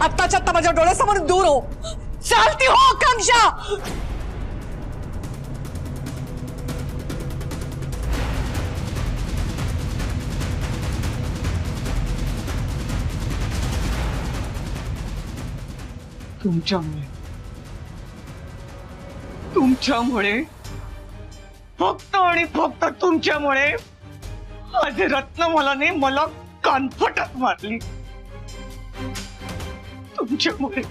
आत्ताच्या आत्ता माझ्या डोळ्यासमोर दूर हो. चालती हो आकांक्षा. तुमच्यामुळे फक्त आणि फक्त तुमच्यामुळे आज रत्नमालाने मला कानफटात मारली. तुमच्यामुळे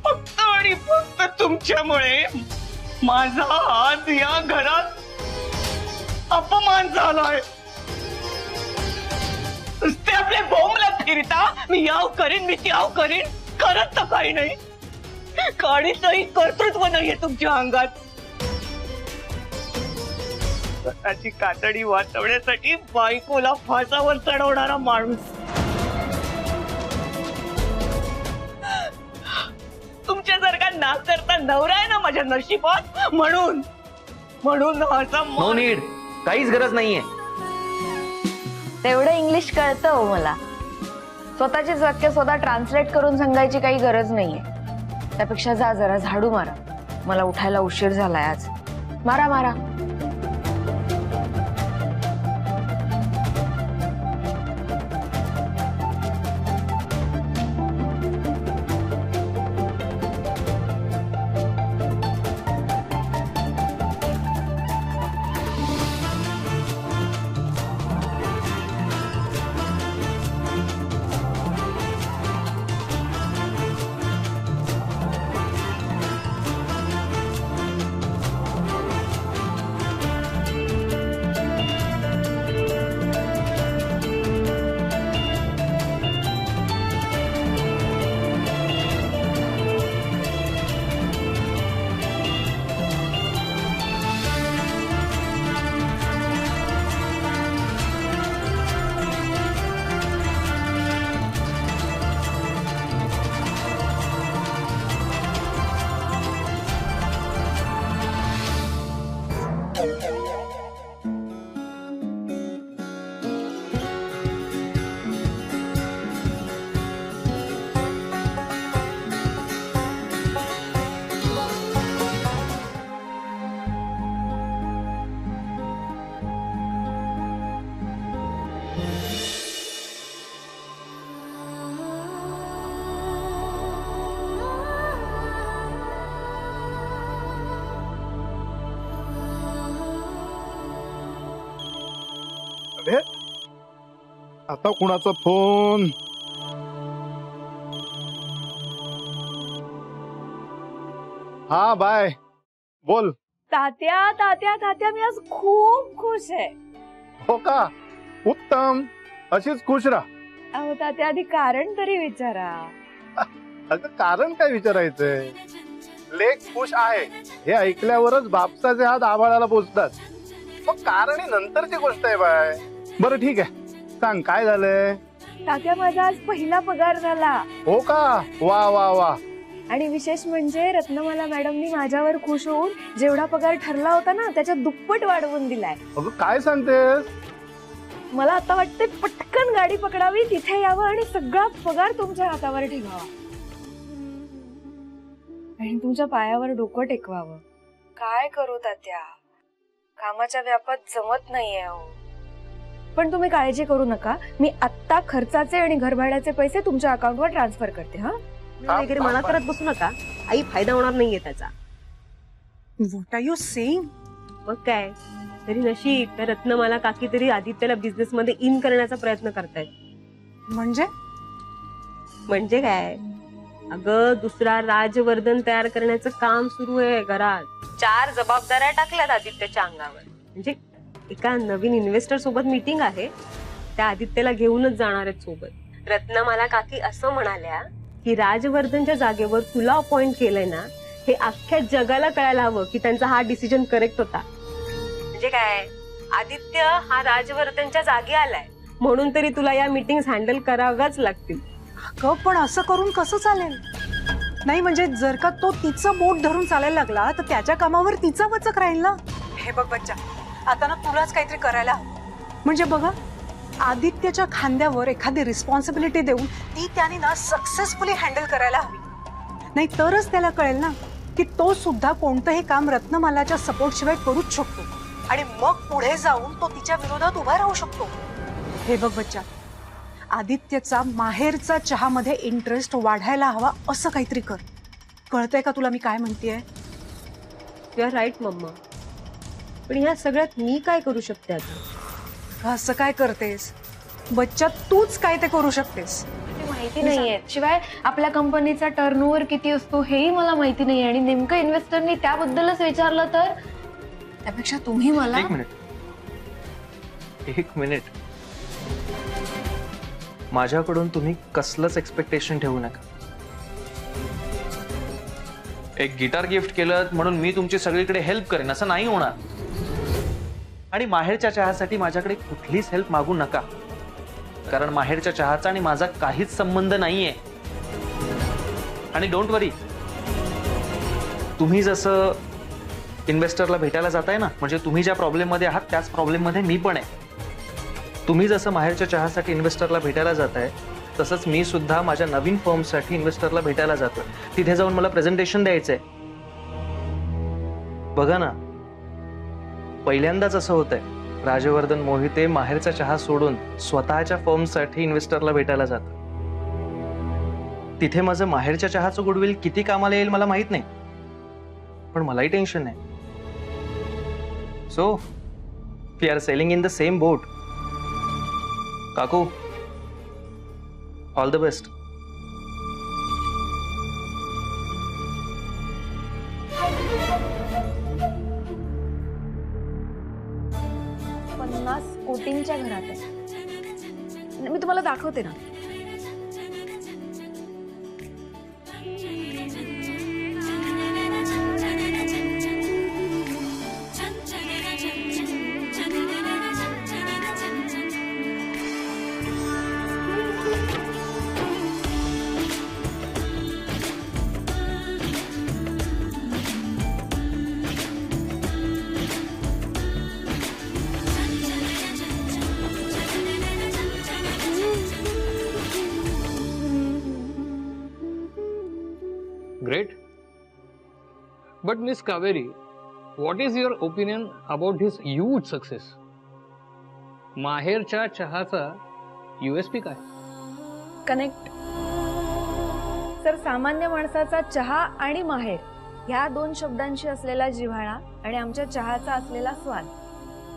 फक्त आणि फक्त तुमच्यामुळे माझा आज या घरात अपमान झालाय. नुसते आपले बोंबला फिरता मी याव करीन, मी त्याव करीन, करत तर काही नाही. काडीचंही कर्तृत्व नाहीये तुमच्या अंगात. स्वतःची कातडी वाचवण्यासाठी बायकोला फासावर चढवणारा माणूस. तुमच्यासारखा नाक करता नवरा आहे ना माझ्या नशिबात, म्हणून असा नो नीड, काहीच गरज नाहीये. तेवढं इंग्लिश कळतं हो मला. स्वतःचीच वाक्य स्वतः ट्रान्सलेट करून सांगायची काही गरज नाहीये. त्यापेक्षा जा जरा झाडू मारा. मला उठायला उशीर झालाय आज. मारा मारा. आता कुणाचा फोन? हा बाय, बोल. तात्या तात्या तात्या मी आज खूप खुश आहे. हो का? उत्तम, अशीच खुश राहा. अहो तात्या आधी कारण तरी विचारा. अगं कारण काय विचारायचंय? लेक खुश आहे हे ऐकल्यावरच बापसाचे हात आभाळाला पोचतात. मग कारण ही नंतरची गोष्ट आहे बाय. बरं ठीक आहे, सांग काय झालंय? तात्या माझा आज पहिला पगार झाला. हो का? वा वा वा. आणि विशेष म्हणजे रत्नमाला मॅडमनी माझ्यावर खुश होऊन जेवढा पगार ठरला होता ना त्याच्या दुप्पट वाढवून दिलाय. अगं काय सांगतेस? मला आता वाटते पटकन गाडी पकडावी, तिथे यावं आणि सगळा पगार तुमच्या हातावर ठेवावा आणि तुमच्या पायावर डोकं टेकवावं. काय करू तात्या, कामाच्या व्यापात जमत नाहीये अहो. पण तुम्ही काळजी करू नका, मी आत्ता खर्चाचे आणि घरभाड्याचे पैसे तुमच्या अकाउंटवर ट्रान्सफर करते. हा वगैरे मना करत बसू नका, आई फायदा होणार नाहीये त्याचा. What are you saying? मग काय तरी नशीब तर रत्नमाला काकी तरी आदित्यला बिझनेस मध्ये इन करण्याचा प्रयत्न करतायत. म्हणजे काय, अगं दुसरा राजवर्धन तयार करण्याचं काम सुरू आहे घरात. 4 जबाबदाऱ्या टाकल्यात आदित्यच्या अंगावर. म्हणजे एका नवीन इन्व्हेस्टर सोबत मीटिंग आहे, त्या आदित्यला घेऊनच जाणार आहेत सोबत. रत्नमाला काकी असं म्हणाल्या की राजवर्धनच्या जागेवर तुला अपॉइंट केलंय ना, हे अख्ख्या जगाला कळायला हवं की त्यांचा हा डिसिजन करेक्ट होता. म्हणजे काय, आदित्य हा राजवर्धनच्या जागी आलाय म्हणून तरी तुला या मीटिंग्स हँडल कराव्याच लागतील. पण असं करून कसं चालेल? नाही म्हणजे जर का तो तिचं बोट धरून चालायला लागला तर त्याच्या कामावर तिचा वचक राहील ना. हे बघ बच्चा, आता ना तुलाच काहीतरी करायला हवं. म्हणजे बघा, आदित्यच्या खांद्यावर एखादी रिस्पॉन्सिबिलिटी देऊन ती त्याने ना सक्सेसफुली हँडल करायला हवी. नाही तरच त्याला कळेल ना की तो सुद्धा कोणतंही काम रत्नमालाच्या सपोर्ट शिवाय करूच शकतो आणि मग पुढे जाऊन तो तिच्या विरोधात उभा राहू शकतो. हे बघ बच्चा, आदित्यचा माहेरचा चहामध्ये इंटरेस्ट वाढायला हवा असं काहीतरी कर. कळतंय का तुला मी काय म्हणतेय? You are right mamma. पण ह्या सगळ्यात मी काय करू शकते आता? असं काय करतेस बच्चा? तूच काय ते करू शकतेस. ते माहिती नाहीये. शिवाय आपल्या कंपनीचा टर्नओव्हर किती असतो हेही मला माहिती नाही. आणि नेमकं इन्व्हेस्टरनी त्याबद्दलच विचारलं तर त्यापेक्षा तुम्ही मला. एक मिनिट. माझ्याकडून तुम्ही कसलंच एक्सपेक्टेशन ठेवू नका. एक गिटार गिफ्ट केलं म्हणून मी तुमची सगळीकडे हेल्प करेन असं नाही होणार. आणि माहेरच्या चहासाठी माझ्याकडे कुठलीच हेल्प मागू नका, कारण माहेरच्या चहाचा आणि माझा काहीच संबंध नाहीये. आणि डोंट वरी, तुम्ही जसं इन्व्हेस्टरला भेटायला जाताय ना, म्हणजे तुम्ही ज्या प्रॉब्लेम मध्ये आहात त्याच प्रॉब्लेम मध्ये मी पण आहे. तुम्ही जसं माहेरच्या चहासाठी इन्व्हेस्टरला भेटायला जाताय तसंच मी सुद्धा माझ्या नवीन फर्मसाठी इन्व्हेस्टरला भेटायला जातोय. तिथे जाऊन मला प्रेझेंटेशन द्यायचंय. बघा ना, पहिल्यांदाच असं होतंय राजवर्धन मोहिते माहेरचा चहा सोडून स्वतःच्या फर्मसाठी इन्व्हेस्टरला भेटायला जात. तिथे माझं माहेरच्या चहाचं गुडविल किती कामाला येईल मला माहित नाही, पण मलाही टेन्शन नाही. So we are sailing in the same boat. काकू, ऑल द बेस्ट. कोटिंगच्या घरात आहे. मी तुम्हाला दाखवते ना. Great. But Miss Kaveri, what is your opinion about his huge success? माहेरच्या चहाचा USP काय? कनेक्ट. सर, सामान्य माणसाचा चहा आणि माहेर ह्या दोन शब्दांशी असलेला जिव्हाळा आणि आमच्या चहाचा असलेला स्वाद,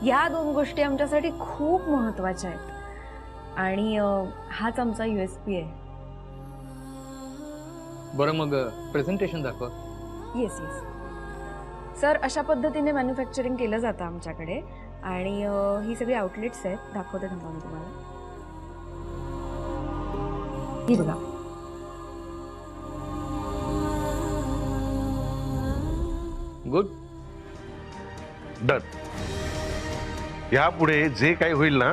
ह्या दोन गोष्टी आमच्यासाठी खूप महत्वाच्या आहेत. आणि हाच आमचा USP आहे. बरं, मग प्रेझेंटेशन दाखवा. येस येस सर, अशा पद्धतीने मॅन्युफॅक्चरिंग केलं जातं आमच्याकडे. आणि ही सगळी आउटलेट्स आहेत. दाखवते थांबा मी तुम्हाला. ही बघा. गुड. डन. यापुढे जे काही होईल ना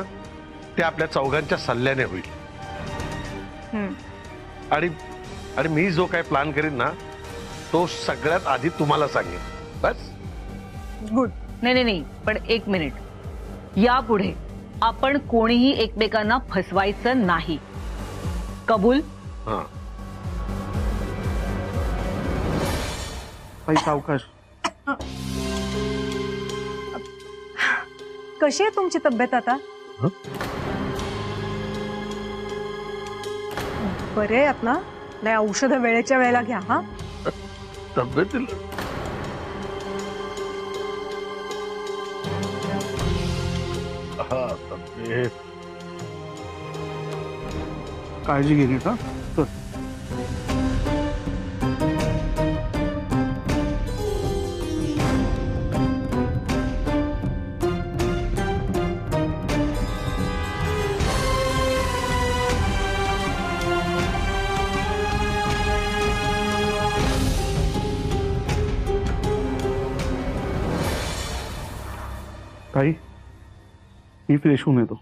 ते आपल्या चौघांच्या सल्ल्याने होईल. आणि मी जो काही प्लॅन करीन ना तो सगळ्यात आधी तुम्हाला सांगेन. बस. गुड. नाही नाही, पण एक मिनिट. यापुढे आपण कोणीही एकमेकांना फसवायचं नाही. कबूल? हां. सावकाश. कशी आहे तुमची तब्येत आता? बरे आहेत ना? नाही, औषधं वेळेच्या वेळेला घ्या. हा, तब्येतीला तब्येत काळजी घेणे का? ताई, मी फ्रेश होऊन येतो.